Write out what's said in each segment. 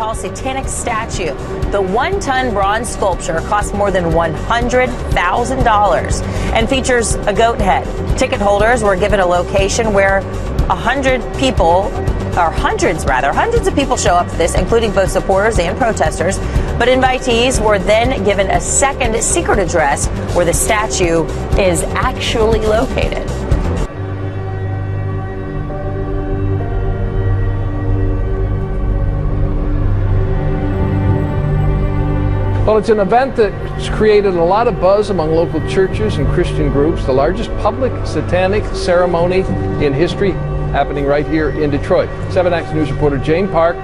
tall satanic statue. The 1-ton bronze sculpture cost more than $100,000 and features a goat head. Ticket holders were given a location where hundreds of people show up for this, including both supporters and protesters. But invitees were then given a second secret address where the statue is actually located. Well, it's an event that's created a lot of buzz among local churches and Christian groups. The largest public satanic ceremony in history happening right here in Detroit. 7 Action News reporter Jane Park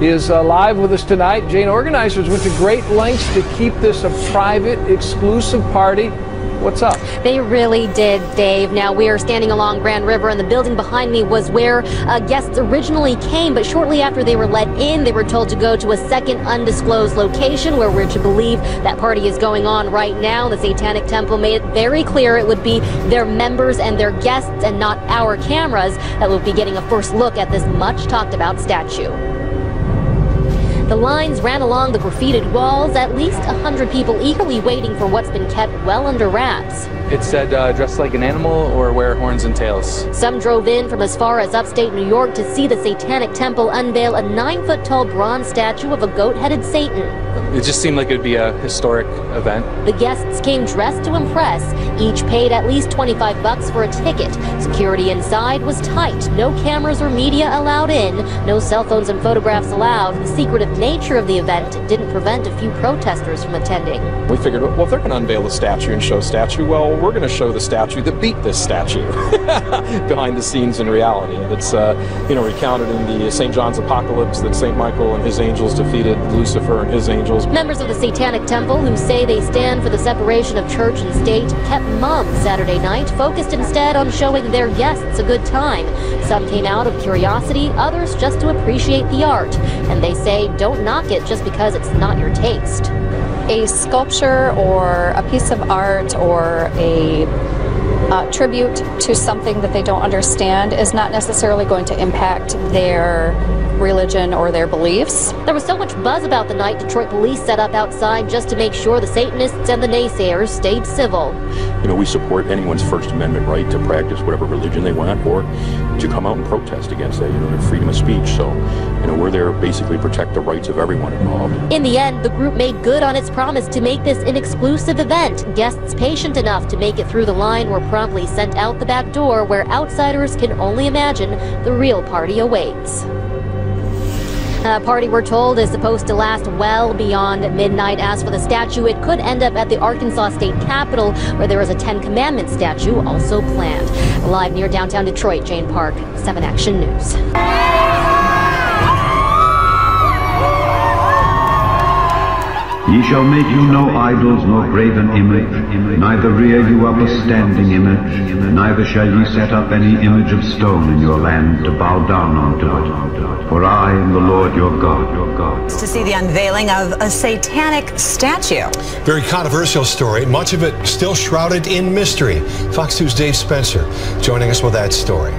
is live with us tonight. Jane, organizers went to great lengths to keep this a private, exclusive party. What's up? They really did, Dave. Now, we are standing along Grand River, and the building behind me was where guests originally came, but shortly after they were let in, they were told to go to a second undisclosed location where we're to believe that party is going on right now. The Satanic Temple made it very clear it would be their members and their guests and not our cameras that will be getting a first look at this much talked about statue. The lines ran along the graffitied walls, at least 100 people eagerly waiting for what's been kept well under wraps. It said dress like an animal or wear horns and tails. Some drove in from as far as upstate New York to see the Satanic Temple unveil a 9-foot-tall bronze statue of a goat-headed Satan. It just seemed like it would be a historic event. The guests came dressed to impress. Each paid at least $25 for a ticket. Security inside was tight. No cameras or media allowed in. No cell phones and photographs allowed. The secretive nature of the event didn't prevent a few protesters from attending. We figured, well, if they're going to unveil the statue and show statue, well, we're going to show the statue that beat this statue behind the scenes in reality. That's, recounted in the St. John's Apocalypse that St. Michael and his angels defeated Lucifer and his angels. Members of the Satanic Temple, who say they stand for the separation of church and state, kept mum Saturday night, focused instead on showing their guests a good time. Some came out of curiosity, others just to appreciate the art. And they say don't knock it just because it's not your taste. A sculpture or a piece of art or a tribute to something that they don't understand is not necessarily going to impact their religion or their beliefs. There was so much buzz about the night, Detroit police set up outside just to make sure the Satanists and the naysayers stayed civil. We support anyone's First Amendment right to practice whatever religion they want or to come out and protest against that, their freedom of speech. So, we're there to basically protect the rights of everyone involved. In the end, the group made good on its promise to make this an exclusive event. Guests patient enough to make it through the line were promptly sent out the back door where outsiders can only imagine the real party awaits. A party, we're told, is supposed to last well beyond midnight. As for the statue, it could end up at the Arkansas State Capitol, where there is a 10 Commandments statue also planned. Live near downtown Detroit, Jane Park, 7 Action News. Ye shall make you no idols, nor graven image, neither rear you up a standing image, neither shall ye set up any image of stone in your land to bow down unto it. For I am the Lord your God. To see the unveiling of a satanic statue. Very controversial story, much of it still shrouded in mystery. Fox 2's Dave Spencer joining us with that story.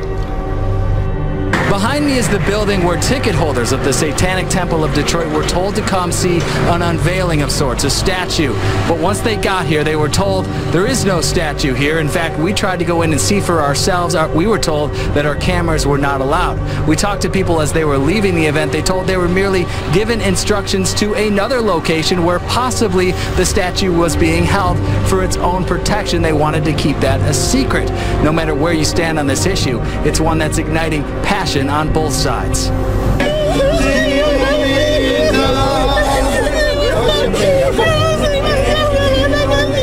Behind me is the building where ticket holders of the Satanic Temple of Detroit were told to come see an unveiling of sorts, a statue. But once they got here, they were told there is no statue here. In fact, we tried to go in and see for ourselves. We were told that our cameras were not allowed. We talked to people as they were leaving the event. They told they were merely given instructions to another location where possibly the statue was being held for its own protection. They wanted to keep that a secret. No matter where you stand on this issue, it's one that's igniting passion on both sides.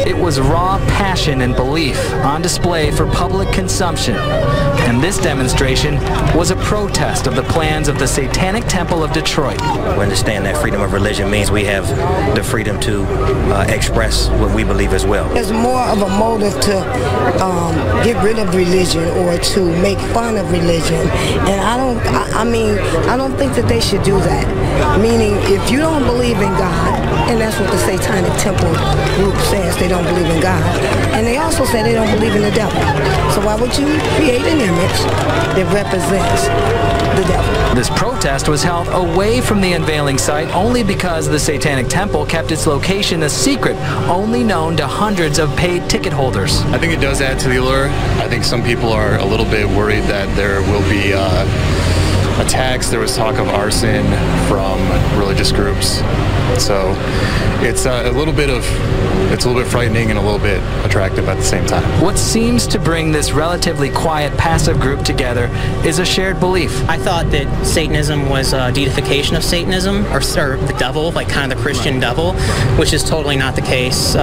It was raw passion and belief on display for public consumption. And this demonstration was a protest of the plans of the Satanic Temple of Detroit. We understand that freedom of religion means we have the freedom to express what we believe as well. There's more of a motive to get rid of religion or to make fun of religion. And I don't think that they should do that. Meaning, if you don't believe in God, and that's what the Satanic Temple group says, they don't believe in God, And they also say they don't believe in the devil. So why would you create an image that represents the devil? This protest was held away from the unveiling site only because the Satanic Temple kept its location a secret, only known to hundreds of paid ticket holders. I think it does add to the allure. I think some people are a little bit worried that there will be attacks. There was talk of arson from religious groups. So it's a little bit frightening and a little bit attractive at the same time. What seems to bring this relatively quiet, passive group together is a shared belief. I thought that Satanism was a deification of Satanism, or the devil, like kind of the Christian devil, which is totally not the case.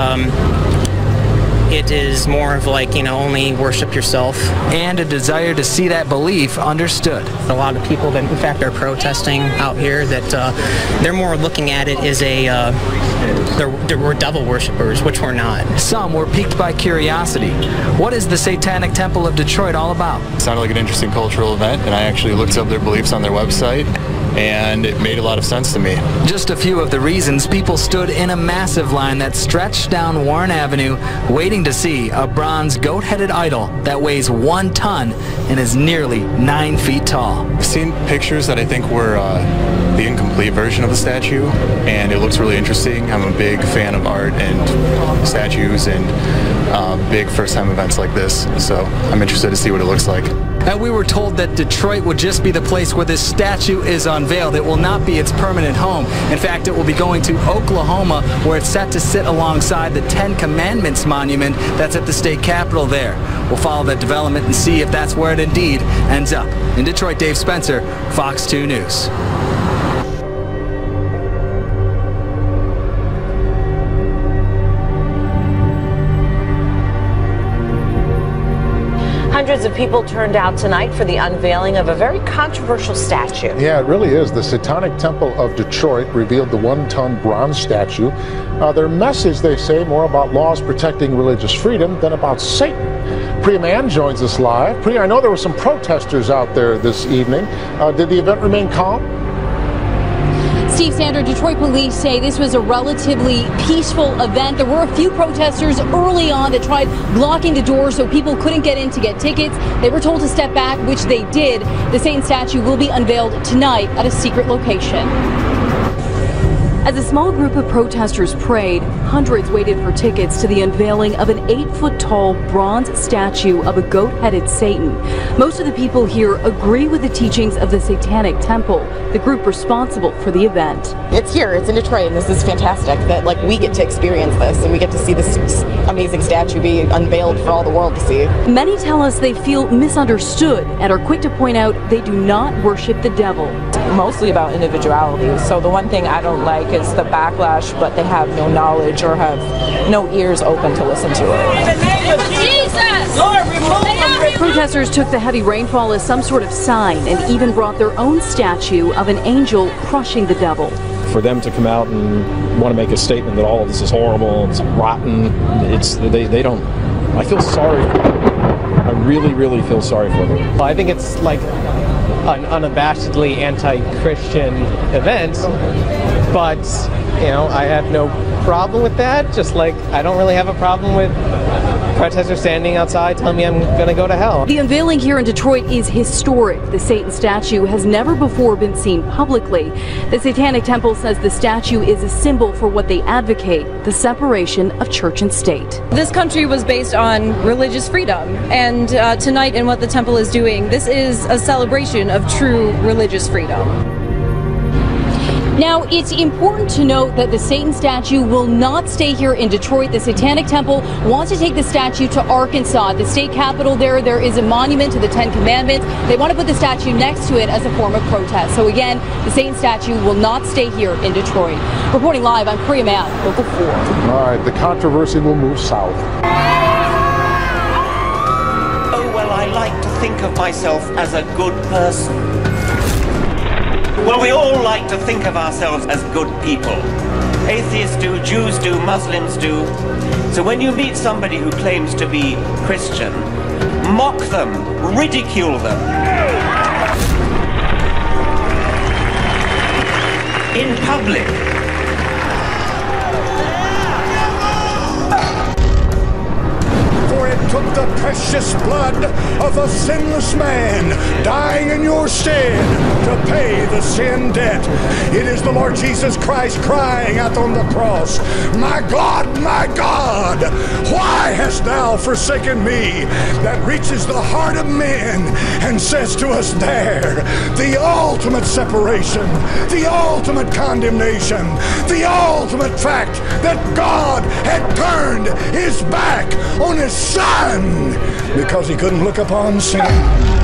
It is more of like, only worship yourself. And a desire to see that belief understood. A lot of people that in fact are protesting out here, that they're more looking at it as we're devil worshippers, which we're not. Some were piqued by curiosity. What is the Satanic Temple of Detroit all about? It sounded like an interesting cultural event, and I actually looked up their beliefs on their website, and it made a lot of sense to me. Just a few of the reasons people stood in a massive line that stretched down Warren Avenue, waiting to see a bronze goat-headed idol that weighs 1 ton and is nearly 9 feet tall. I've seen pictures that I think were the incomplete version of the statue, and it looks really interesting. I'm a big fan of art and statues and big first-time events like this, so I'm interested to see what it looks like. And we were told that Detroit would just be the place where this statue is unveiled. It will not be its permanent home. In fact, it will be going to Oklahoma, where it's set to sit alongside the Ten Commandments monument that's at the state capitol there. We'll follow that development and see if that's where it indeed ends up. In Detroit, Dave Spencer, Fox 2 News. Hundreds of people turned out tonight for the unveiling of a very controversial statue. Yeah, it really is. The Satanic Temple of Detroit revealed the 1-ton bronze statue. Their message, they say, more about laws protecting religious freedom than about Satan. Priya Mann joins us live. Priya, I know there were some protesters out there this evening. Did the event remain calm? Steve Sander, Detroit police say this was a relatively peaceful event. There were a few protesters early on that tried blocking the doors so people couldn't get in to get tickets. They were told to step back, which they did. The Satan statue will be unveiled tonight at a secret location. As a small group of protesters prayed, hundreds waited for tickets to the unveiling of an 8-foot-tall bronze statue of a goat-headed Satan. Most of the people here agree with the teachings of the Satanic Temple, the group responsible for the event. It's here, it's in Detroit, and this is fantastic that we get to experience this and we get to see this amazing statue be unveiled for all the world to see. Many tell us they feel misunderstood and are quick to point out they do not worship the devil. Mostly about individuality. So the one thing I don't like is the backlash, but they have no knowledge or have no ears open to listen to it. In the name of Jesus! Lord, remove protesters took the heavy rainfall as some sort of sign and even brought their own statue of an angel crushing the devil. For them to come out and want to make a statement that all of this is horrible, it's rotten, they don't. I feel sorry for them. I really, really feel sorry for them. Well, I think it's like an unabashedly anti-Christian event, but I have no problem with that, just like I don't really have a problem with protesters standing outside telling me I'm gonna go to hell. The unveiling here in Detroit is historic. The Satan statue has never before been seen publicly. The Satanic Temple says the statue is a symbol for what they advocate, the separation of church and state. This country was based on religious freedom, and tonight in what the temple is doing, this is a celebration of true religious freedom. Now, it's important to note that the Satan statue will not stay here in Detroit. The Satanic Temple wants to take the statue to Arkansas, the state capital there. There is a monument to the Ten Commandments. They want to put the statue next to it as a form of protest. So again, the Satan statue will not stay here in Detroit. Reporting live, I'm Priya Mann, Local 4. All right, the controversy will move south. Oh, well, I like to think of myself as a good person. Well, we all like to think of ourselves as good people. Atheists do, Jews do, Muslims do. So when you meet somebody who claims to be Christian, mock them, ridicule them. In public. of the precious blood of a sinless man dying in your stead to pay the sin debt. It is the Lord Jesus Christ crying out on the cross, my God, why hast thou forsaken me? That reaches the heart of men and says to us there, the ultimate separation, the ultimate condemnation, the ultimate fact that God had turned his back on his Son because he couldn't look upon sin.